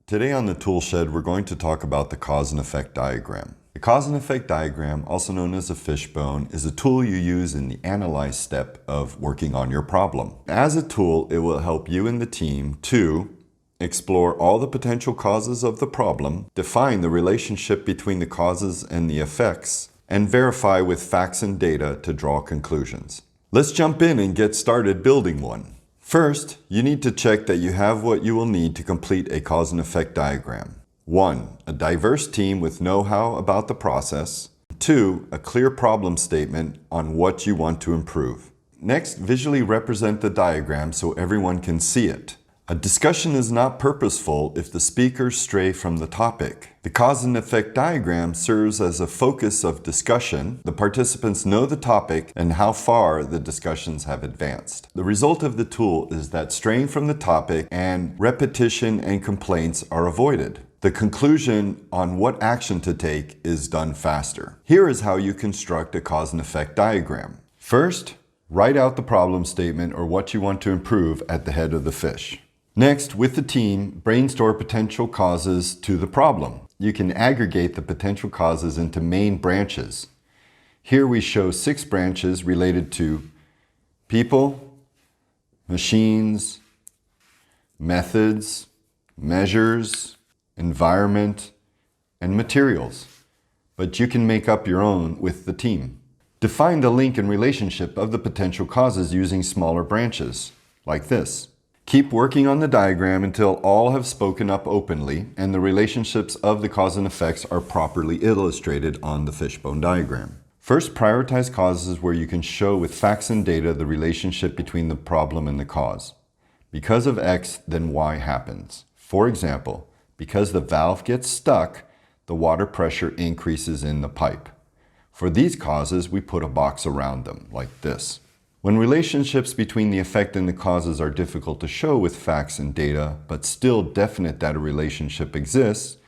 Today on the Toolshed, we're going to talk about the cause and effect diagram. The cause and effect diagram, also known as a fishbone, is a tool you use in the analyze step of working on your problem. As a tool, it will help you and the team to explore all the potential causes of the problem, define the relationship between the causes and the effects, and verify with facts and data to draw conclusions. Let's jump in and get started building one. First, you need to check that you have what you will need to complete a cause and effect diagram. 1. A diverse team with know-how about the process. 2. A clear problem statement on what you want to improve. Next, visually represent the diagram so everyone can see it. A discussion is not purposeful if the speakers stray from the topic. The cause and effect diagram serves as a focus of discussion. The participants know the topic and how far the discussions have advanced. The result of the tool is that straying from the topic and repetition and complaints are avoided. The conclusion on what action to take is done faster. Here is how you construct a cause and effect diagram. First, write out the problem statement or what you want to improve at the head of the fish. Next, with the team, brainstorm potential causes to the problem. You can aggregate the potential causes into main branches. Here we show 6 branches related to people, machines, methods, measures, environment, and materials. But you can make up your own with the team. Define the link and relationship of the potential causes using smaller branches, like this. Keep working on the diagram until all have spoken up openly and the relationships of the cause and effects are properly illustrated on the fishbone diagram. First, prioritize causes where you can show with facts and data the relationship between the problem and the cause. Because of X, then Y happens. For example, because the valve gets stuck, the water pressure increases in the pipe. For these causes, we put a box around them, like this. When relationships between the effect and the causes are difficult to show with facts and data, but still definite that a relationship exists,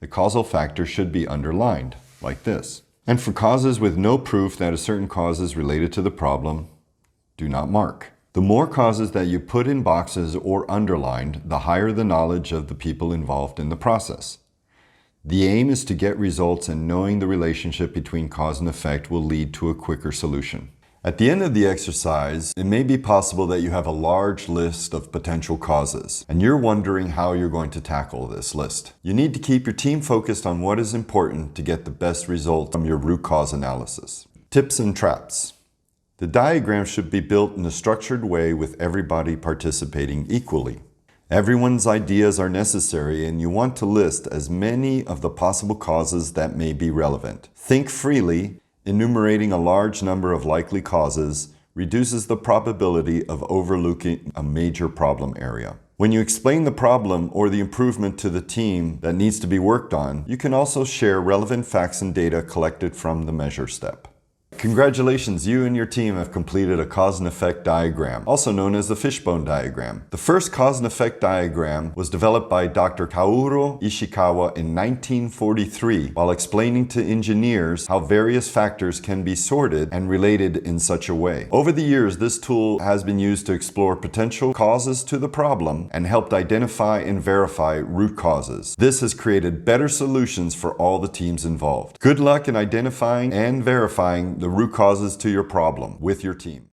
the causal factor should be underlined, like this. And for causes with no proof that a certain cause is related to the problem, do not mark. The more causes that you put in boxes or underlined, the higher the knowledge of the people involved in the process. The aim is to get results, and knowing the relationship between cause and effect will lead to a quicker solution. At the end of the exercise, it may be possible that you have a large list of potential causes, and you're wondering how you're going to tackle this list. You need to keep your team focused on what is important to get the best result from your root cause analysis. Tips and traps. The diagram should be built in a structured way with everybody participating equally. Everyone's ideas are necessary, and you want to list as many of the possible causes that may be relevant. Think freely. Enumerating a large number of likely causes reduces the probability of overlooking a major problem area. When you explain the problem or the improvement to the team that needs to be worked on, you can also share relevant facts and data collected from the measure step. Congratulations, you and your team have completed a cause and effect diagram, also known as the fishbone diagram. The first cause and effect diagram was developed by Dr. Kaoru Ishikawa in 1943 while explaining to engineers how various factors can be sorted and related in such a way. Over the years, this tool has been used to explore potential causes to the problem and helped identify and verify root causes. This has created better solutions for all the teams involved. Good luck in identifying and verifying the root causes to your problem with your team.